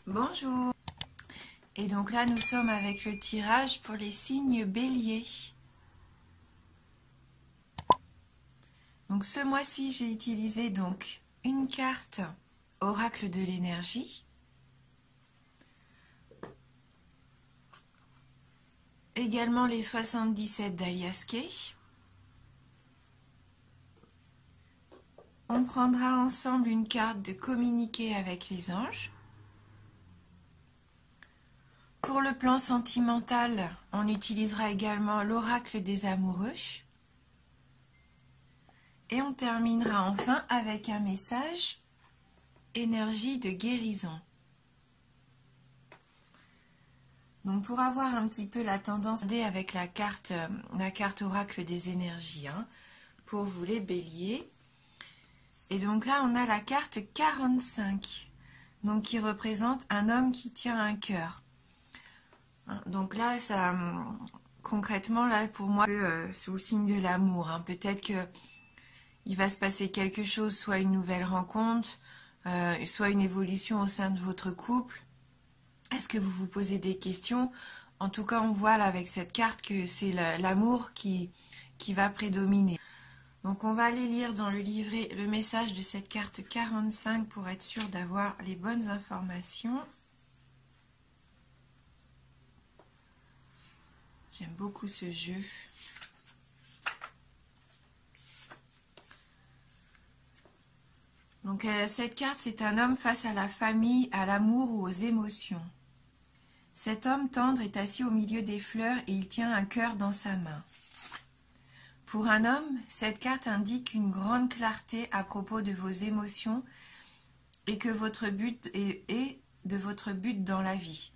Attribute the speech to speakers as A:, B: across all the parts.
A: Bonjour. Et donc là, nous sommes avec le tirage pour les signes bélier. Donc ce mois-ci, j'ai utilisé donc une carte oracle de l'énergie. Également les 77 d'Alias Kay. On prendra ensemble une carte de communiquer avec les anges. Pour le plan sentimental, on utilisera également l'oracle des amoureux. Et on terminera enfin avec un message énergie de guérison. Donc pour avoir un petit peu la tendance avec la carte oracle des énergies, pour vous les béliers. Et donc là on a la carte 45, donc qui représente un homme qui tient un cœur. Donc là, ça, concrètement, là, pour moi, sous le signe de l'amour. Peut-être que il va se passer quelque chose, soit une nouvelle rencontre, soit une évolution au sein de votre couple. Est-ce que vous vous posez des questions? En tout cas, on voit là avec cette carte que c'est l'amour qui va prédominer. Donc on va aller lire dans le livret le message de cette carte 45 pour être sûr d'avoir les bonnes informations. J'aime beaucoup ce jeu. Donc cette carte, c'est un homme face à la famille, à l'amour ou aux émotions. Cet homme tendre est assis au milieu des fleurs et il tient un cœur dans sa main. Pour un homme, cette carte indique une grande clarté à propos de vos émotions et que votre but est de votre but dans la vie.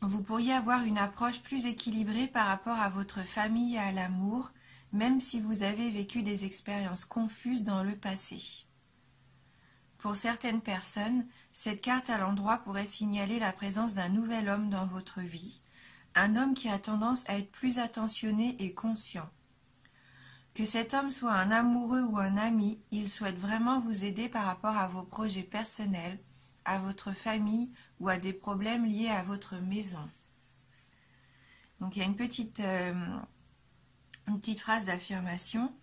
A: Vous pourriez avoir une approche plus équilibrée par rapport à votre famille et à l'amour, même si vous avez vécu des expériences confuses dans le passé. Pour certaines personnes, cette carte à l'endroit pourrait signaler la présence d'un nouvel homme dans votre vie, un homme qui a tendance à être plus attentionné et conscient. Que cet homme soit un amoureux ou un ami, il souhaite vraiment vous aider par rapport à vos projets personnels, à votre famille ou à des problèmes liés à votre maison. Donc il y a une petite phrase d'affirmation.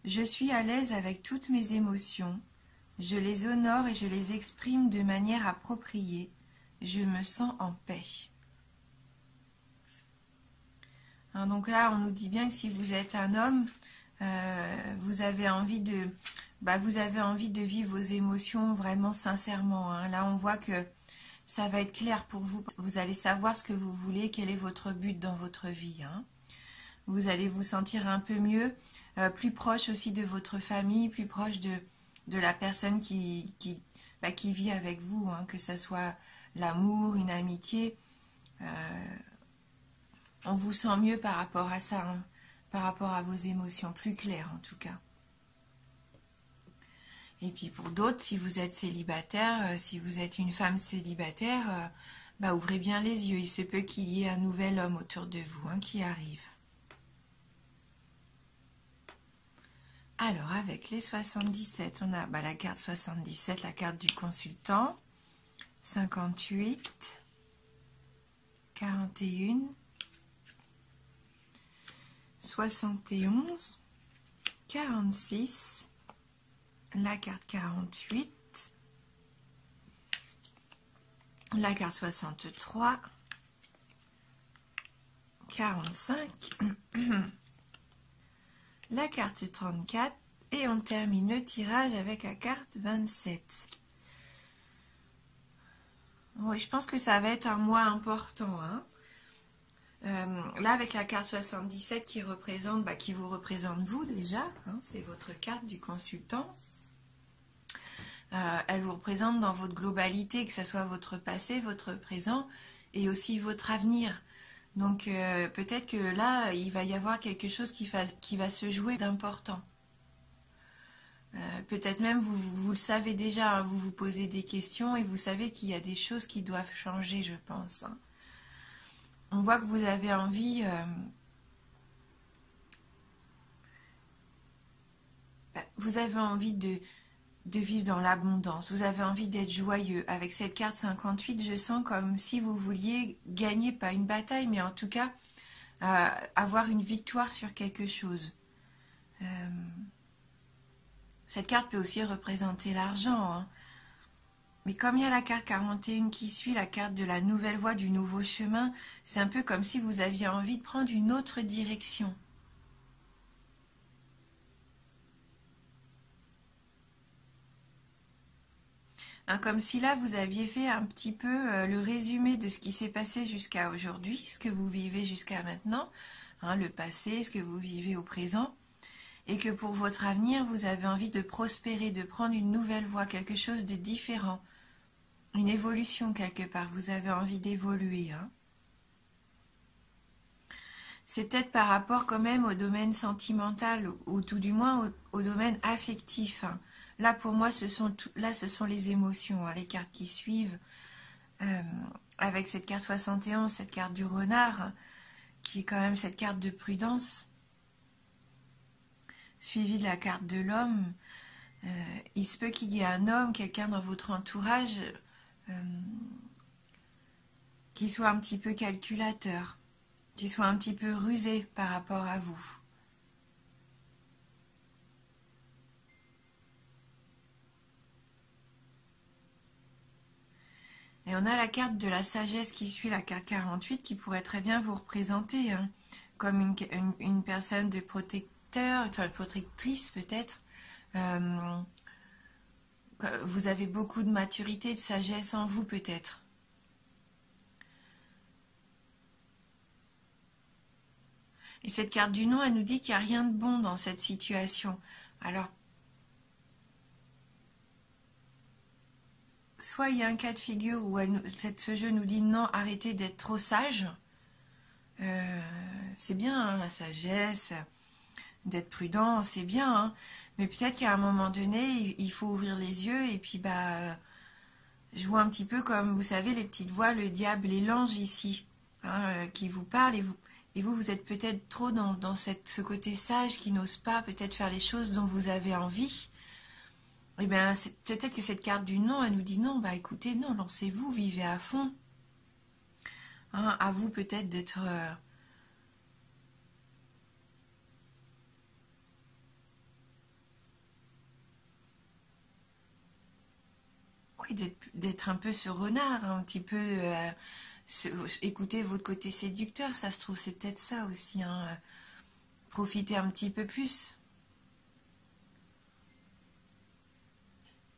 A: Je suis à l'aise avec toutes mes émotions. Je les honore et je les exprime de manière appropriée. Je me sens en paix. Donc là, on nous dit bien que si vous êtes un homme, vous avez envie de vivre vos émotions vraiment sincèrement. Là, on voit que ça va être clair pour vous. Vous allez savoir ce que vous voulez, quel est votre but dans votre vie. Vous allez vous sentir un peu mieux, plus proche aussi de votre famille, plus proche de la personne qui vit avec vous, que ce soit l'amour, une amitié. On vous sent mieux par rapport à ça, par rapport à vos émotions, plus claires en tout cas. Et puis pour d'autres, si vous êtes célibataire, si vous êtes une femme célibataire, ouvrez bien les yeux. Il se peut qu'il y ait un nouvel homme autour de vous qui arrive. Alors avec les 77, on a la carte 77, la carte du consultant, 58, 41, 71, 46, la carte 48, la carte 63, 45, la carte 34 et on termine le tirage avec la carte 27. Oui, je pense que ça va être un mois important. Là, avec la carte 77 qui vous représente vous déjà, c'est votre carte du consultant. Elle vous représente dans votre globalité, que ce soit votre passé, votre présent et aussi votre avenir. Donc peut-être que là, il va y avoir quelque chose qui va se jouer d'important. Peut-être même vous le savez déjà, vous vous posez des questions et vous savez qu'il y a des choses qui doivent changer, je pense. On voit que vous avez envie de vivre dans l'abondance, vous avez envie d'être joyeux. Avec cette carte 58, je sens comme si vous vouliez gagner, pas une bataille, mais en tout cas, avoir une victoire sur quelque chose. Cette carte peut aussi représenter l'argent, hein. Mais comme il y a la carte 41 qui suit, la carte de la nouvelle voie, du nouveau chemin, c'est un peu comme si vous aviez envie de prendre une autre direction. Hein, comme si là, vous aviez fait un petit peu le résumé de ce qui s'est passé jusqu'à aujourd'hui, ce que vous vivez jusqu'à maintenant, hein, le passé, ce que vous vivez au présent, et que pour votre avenir, vous avez envie de prospérer, de prendre une nouvelle voie, quelque chose de différent. Une évolution quelque part, vous avez envie d'évoluer. Hein. C'est peut-être par rapport quand même au domaine sentimental, ou tout du moins au domaine affectif. Hein. Là pour moi, ce sont les émotions, hein, les cartes qui suivent. Avec cette carte 71, cette carte du renard, qui est quand même cette carte de prudence, suivie de la carte de l'homme. Il se peut qu'il y ait un homme, quelqu'un dans votre entourage, qui soit un petit peu calculateur, qui soit un petit peu rusé par rapport à vous. Et on a la carte de la sagesse qui suit la carte 48 qui pourrait très bien vous représenter, hein, comme une personne de protecteur, enfin protectrice peut-être. Vous avez beaucoup de maturité, de sagesse en vous peut-être. Et cette carte du non, elle nous dit qu'il n'y a rien de bon dans cette situation. Alors, soit il y a un cas de figure où ce jeu nous dit non, arrêtez d'être trop sage. C'est bien, hein, la sagesse, d'être prudent, c'est bien. Hein, mais peut-être qu'à un moment donné, il faut ouvrir les yeux et puis je vois un petit peu comme, vous savez, les petites voix, le diable et l'ange ici, hein, qui vous parlent et vous êtes peut-être trop dans ce côté sage qui n'ose pas peut-être faire les choses dont vous avez envie. Eh bien, peut-être que cette carte du non, elle nous dit non, écoutez, non, lancez-vous, vivez à fond. Hein, à vous peut-être d'être... oui, d'être un peu ce renard, un petit peu... écoutez votre côté séducteur, ça se trouve, c'est peut-être ça aussi. Hein, profitez un petit peu plus.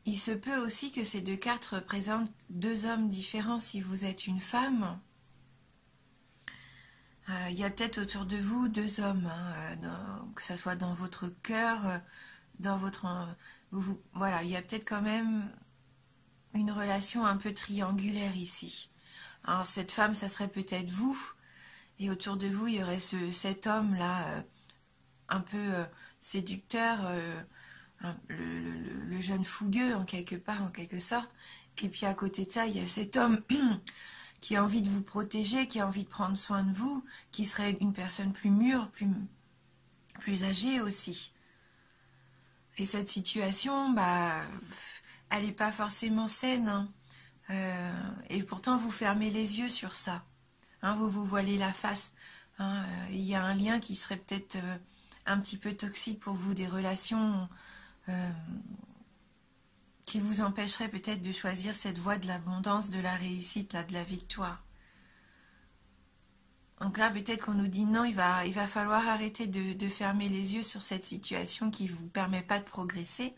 A: Il se peut aussi que ces deux cartes représentent deux hommes différents si vous êtes une femme. Il y a peut-être autour de vous deux hommes, hein, que ce soit dans votre cœur, dans votre... voilà, il y a peut-être quand même une relation un peu triangulaire ici. Alors cette femme, ça serait peut-être vous, et autour de vous, il y aurait cet homme-là, un peu séducteur, le jeune fougueux en quelque sorte, et puis à côté de ça, il y a cet homme qui a envie de vous protéger, qui a envie de prendre soin de vous, qui serait une personne plus mûre, plus âgée aussi. Et cette situation, elle n'est pas forcément saine, hein. Et pourtant vous fermez les yeux sur ça, hein, vous vous voilez la face, hein, il y a un lien qui serait peut-être un petit peu toxique pour vous, des relations qui vous empêcheraient peut-être de choisir cette voie de l'abondance, de la réussite, de la victoire. Donc là peut-être qu'on nous dit non, il va falloir arrêter de fermer les yeux sur cette situation qui ne vous permet pas de progresser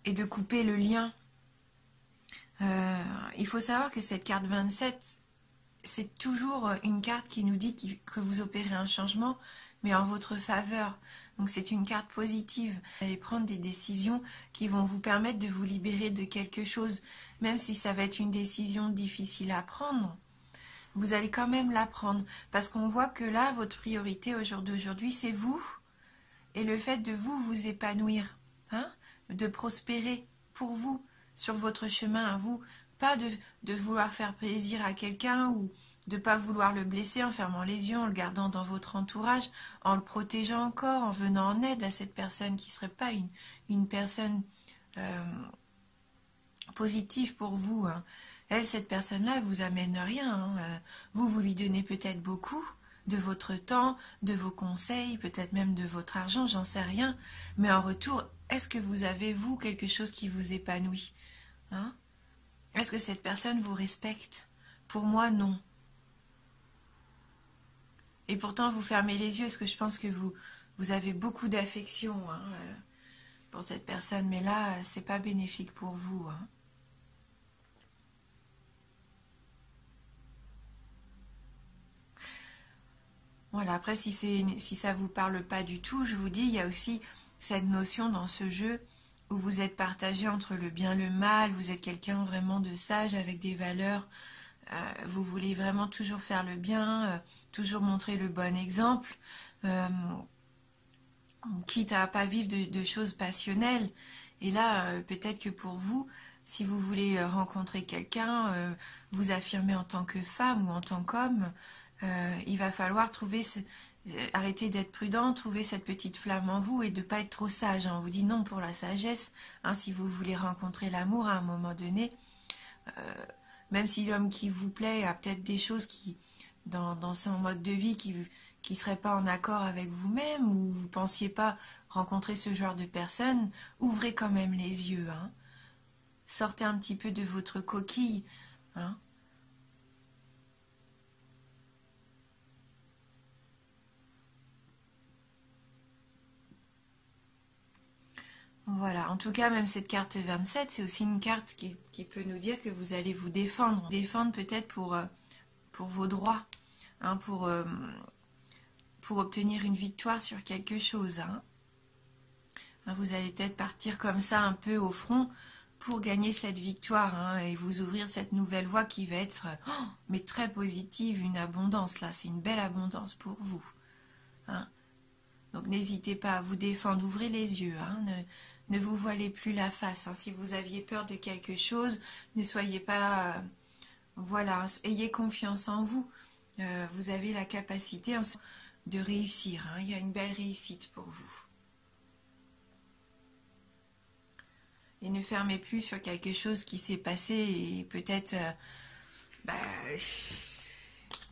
A: et de couper le lien. Il faut savoir que cette carte 27, c'est toujours une carte qui nous dit que vous opérez un changement, mais en votre faveur. Donc c'est une carte positive. Vous allez prendre des décisions qui vont vous permettre de vous libérer de quelque chose, même si ça va être une décision difficile à prendre. Vous allez quand même la prendre, parce qu'on voit que là, votre priorité au jour d'aujourd'hui, c'est vous, et le fait de vous épanouir, hein, de prospérer pour vous, sur votre chemin à vous, pas de vouloir faire plaisir à quelqu'un ou de ne pas vouloir le blesser en fermant les yeux, en le gardant dans votre entourage, en le protégeant encore, en venant en aide à cette personne qui ne serait pas une personne positive pour vous. Hein. Elle, cette personne-là, elle vous amène rien. Hein. Vous lui donnez peut-être beaucoup de votre temps, de vos conseils, peut-être même de votre argent, j'en sais rien. Mais en retour, est-ce que vous avez, vous, quelque chose qui vous épanouit, hein? Est-ce que cette personne vous respecte? Pour moi, non. Et pourtant, vous fermez les yeux, parce que je pense que vous avez beaucoup d'affection, hein, pour cette personne. Mais là, c'est pas bénéfique pour vous, hein. Voilà, après, si ça vous parle pas du tout, je vous dis, il y a aussi cette notion dans ce jeu où vous êtes partagé entre le bien et le mal, vous êtes quelqu'un vraiment de sage avec des valeurs, vous voulez vraiment toujours faire le bien, toujours montrer le bon exemple, quitte à pas vivre de choses passionnelles. Et là, peut-être que pour vous, si vous voulez rencontrer quelqu'un, vous affirmer en tant que femme ou en tant qu'homme, il va falloir arrêter d'être prudent, trouver cette petite flamme en vous et de ne pas être trop sage. Hein. On vous dit non pour la sagesse. Hein, si vous voulez rencontrer l'amour à un moment donné, même si l'homme qui vous plaît a peut-être des choses dans son mode de vie qui ne seraient pas en accord avec vous-même, ou vous ne pensiez pas rencontrer ce genre de personne, ouvrez quand même les yeux. Hein. Sortez un petit peu de votre coquille. Hein. Voilà, en tout cas, même cette carte 27, c'est aussi une carte qui peut nous dire que vous allez vous défendre. Défendre peut-être pour vos droits, hein, pour obtenir une victoire sur quelque chose. Hein. Vous allez peut-être partir comme ça un peu au front pour gagner cette victoire, hein, et vous ouvrir cette nouvelle voie qui va être mais très positive, une abondance. Là, c'est une belle abondance pour vous. Hein. Donc n'hésitez pas à vous défendre, ouvrez les yeux, hein, ne vous voilez plus la face. Hein. Si vous aviez peur de quelque chose, ne soyez pas... voilà, ayez confiance en vous. Vous avez la capacité de réussir. Hein. Il y a une belle réussite pour vous. Et ne fermez plus sur quelque chose qui s'est passé et peut-être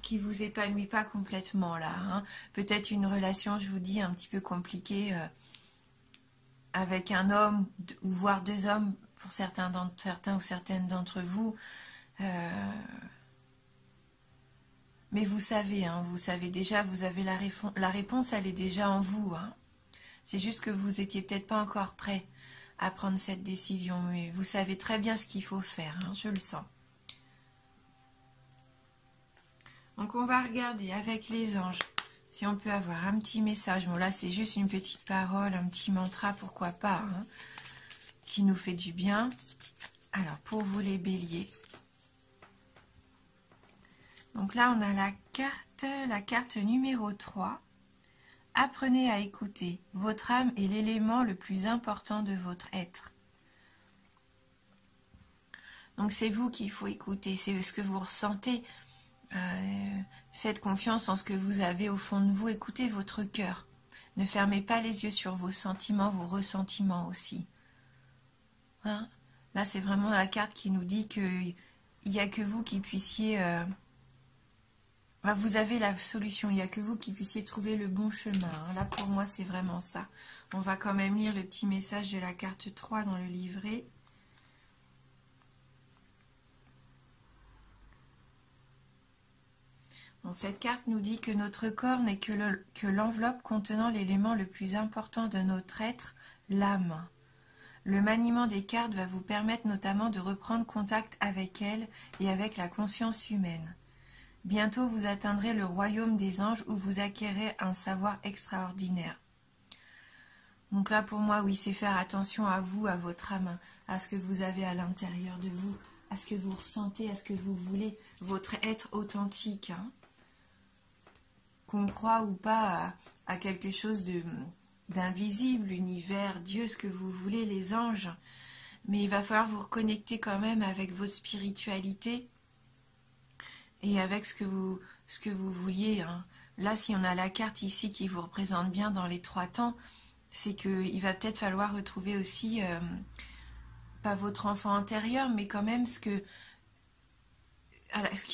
A: qui vous épanouit pas complètement là. Hein. Peut-être une relation, je vous dis, un petit peu compliquée avec un homme, ou voire deux hommes pour certains ou certaines d'entre vous. Mais vous savez, hein, vous savez déjà, vous avez la réponse, elle est déjà en vous. Hein. C'est juste que vous étiez peut-être pas encore prêt à prendre cette décision, mais vous savez très bien ce qu'il faut faire, hein, je le sens. Donc on va regarder avec les anges si on peut avoir un petit message. Bon là c'est juste une petite parole, un petit mantra, pourquoi pas, hein, qui nous fait du bien. Alors pour vous les béliers. Donc là on a la carte numéro 3. Apprenez à écouter. Votre âme est l'élément le plus important de votre être. Donc c'est vous qu'il faut écouter, c'est ce que vous ressentez. Faites confiance en ce que vous avez au fond de vous. Écoutez votre cœur. Ne fermez pas les yeux sur vos sentiments, vos ressentiments aussi. Hein? Là c'est vraiment la carte qui nous dit qu'il n'y a que vous qui puissiez... vous avez la solution, il n'y a que vous qui puissiez trouver le bon chemin. Hein. Là, pour moi, c'est vraiment ça. On va quand même lire le petit message de la carte 3 dans le livret. Bon, cette carte nous dit que notre corps n'est que l'enveloppe contenant l'élément le plus important de notre être, l'âme. Le maniement des cartes va vous permettre notamment de reprendre contact avec elle et avec la conscience humaine. Bientôt vous atteindrez le royaume des anges où vous acquérez un savoir extraordinaire. Donc là pour moi oui, c'est faire attention à vous, à votre âme, à ce que vous avez à l'intérieur de vous, à ce que vous ressentez, à ce que vous voulez, votre être authentique. Hein. Qu'on croit ou pas à quelque chose d'invisible, l'univers, Dieu, ce que vous voulez, les anges. Mais il va falloir vous reconnecter quand même avec votre spiritualité et avec ce que vous vouliez. Hein. Là, si on a la carte ici qui vous représente bien dans les 3 temps, c'est qu'il va peut-être falloir retrouver aussi pas votre enfant intérieur, mais quand même ce qui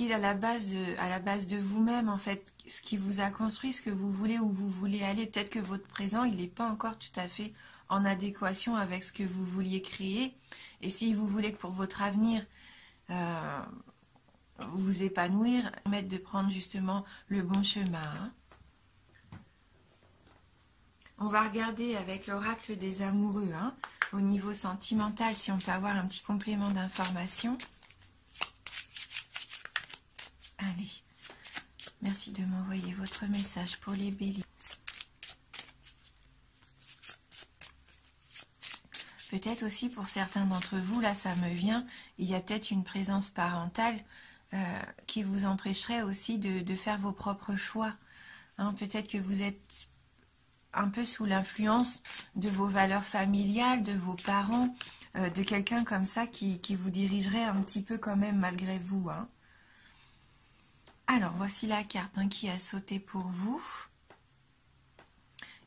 A: est à la base de vous-même, en fait, ce qui vous a construit, ce que vous voulez, où vous voulez aller. Peut-être que votre présent, il n'est pas encore tout à fait en adéquation avec ce que vous vouliez créer. Et si vous voulez que pour votre avenir, vous épanouir, permettre de prendre justement le bon chemin. Hein. On va regarder avec l'oracle des amoureux, hein, au niveau sentimental, si on peut avoir un petit complément d'information. Allez, merci de m'envoyer votre message pour les béliers. Peut-être aussi pour certains d'entre vous, là ça me vient, il y a peut-être une présence parentale qui vous empêcherait aussi de faire vos propres choix. Hein, peut-être que vous êtes un peu sous l'influence de vos valeurs familiales, de vos parents, de quelqu'un comme ça qui vous dirigerait un petit peu quand même malgré vous. Hein. Alors, voici la carte qui a sauté pour vous,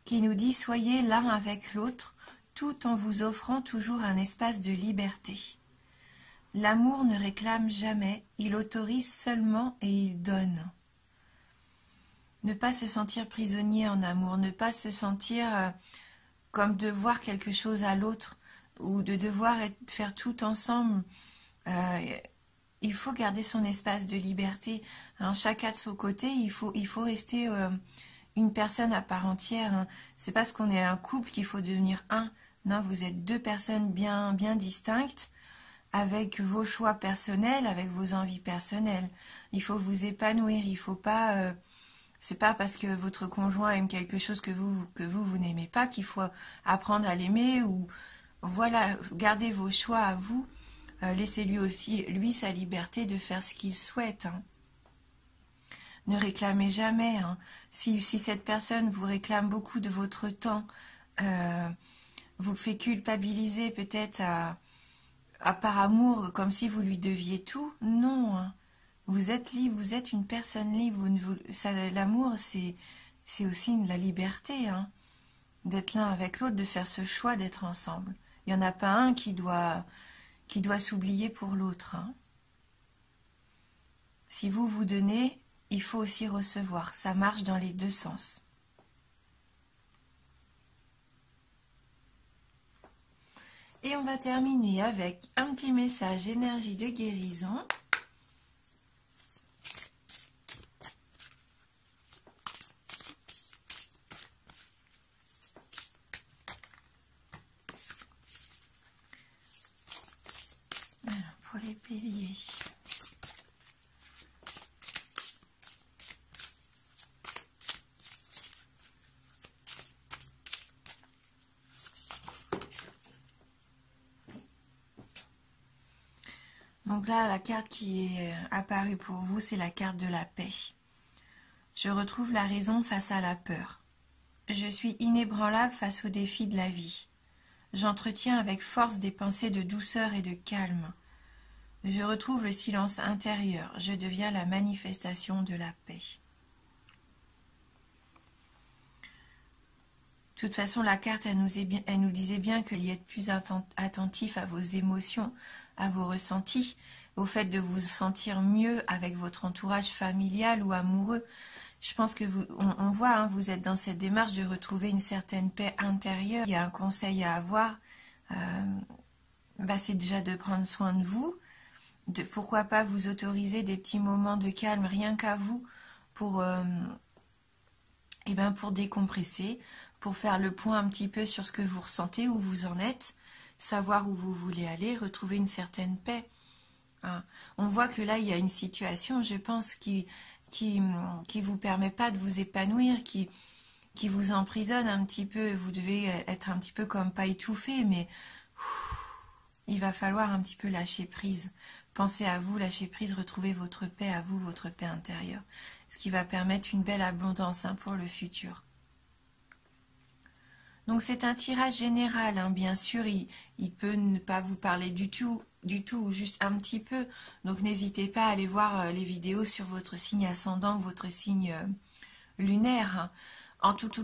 A: qui nous dit « Soyez l'un avec l'autre, tout en vous offrant toujours un espace de liberté. L'amour ne réclame jamais, il autorise seulement et il donne. » Ne pas se sentir prisonnier en amour, ne pas se sentir comme devoir quelque chose à l'autre ou de devoir faire tout ensemble. Il faut garder son espace de liberté. Hein, chacun de son côté, il faut rester une personne à part entière. Hein. C'est parce qu'on est un couple qu'il faut devenir un. Non, vous êtes deux personnes bien distinctes, avec vos choix personnels, avec vos envies personnelles. Il faut vous épanouir, il faut pas... c'est pas parce que votre conjoint aime quelque chose que vous n'aimez pas qu'il faut apprendre à l'aimer ou... Voilà, gardez vos choix à vous. Laissez-lui aussi, lui, sa liberté de faire ce qu'il souhaite. Hein. Ne réclamez jamais. Hein. Si cette personne vous réclame beaucoup de votre temps, vous fait culpabiliser peut-être par amour, comme si vous lui deviez tout. Non, hein. Vous êtes libre, vous êtes une personne libre. L'amour, c'est aussi la liberté, hein, d'être l'un avec l'autre, de faire ce choix d'être ensemble. Il n'y en a pas un qui doit s'oublier pour l'autre. Hein. Si vous vous donnez, il faut aussi recevoir. Ça marche dans les deux sens. Et on va terminer avec un petit message énergie de guérison. Alors, pour les béliers. Donc là, la carte qui est apparue pour vous, c'est la carte de la paix. Je retrouve la raison face à la peur. Je suis inébranlable face aux défis de la vie. J'entretiens avec force des pensées de douceur et de calme. Je retrouve le silence intérieur. Je deviens la manifestation de la paix. De toute façon, la carte, elle nous disait bien qu'il y ait plus attentif à vos émotions, à vos ressentis, au fait de vous sentir mieux avec votre entourage familial ou amoureux. Je pense que on voit, hein, vous êtes dans cette démarche de retrouver une certaine paix intérieure. Il y a un conseil à avoir, c'est déjà de prendre soin de vous. Pourquoi pas vous autoriser des petits moments de calme rien qu'à vous pour décompresser, pour faire le point un petit peu sur ce que vous ressentez, où vous en êtes, savoir où vous voulez aller, retrouver une certaine paix. Hein. On voit que là, il y a une situation, je pense, qui vous permet pas de vous épanouir, qui vous emprisonne un petit peu. Vous devez être un petit peu comme pas étouffé, mais il va falloir un petit peu lâcher prise. Pensez à vous, lâcher prise, retrouver votre paix à vous, votre paix intérieure. Ce qui va permettre une belle abondance, hein, pour le futur. Donc c'est un tirage général, hein. Bien sûr, il peut ne pas vous parler du tout, juste un petit peu. Donc n'hésitez pas à aller voir les vidéos sur votre signe ascendant, votre signe lunaire. Hein. En tout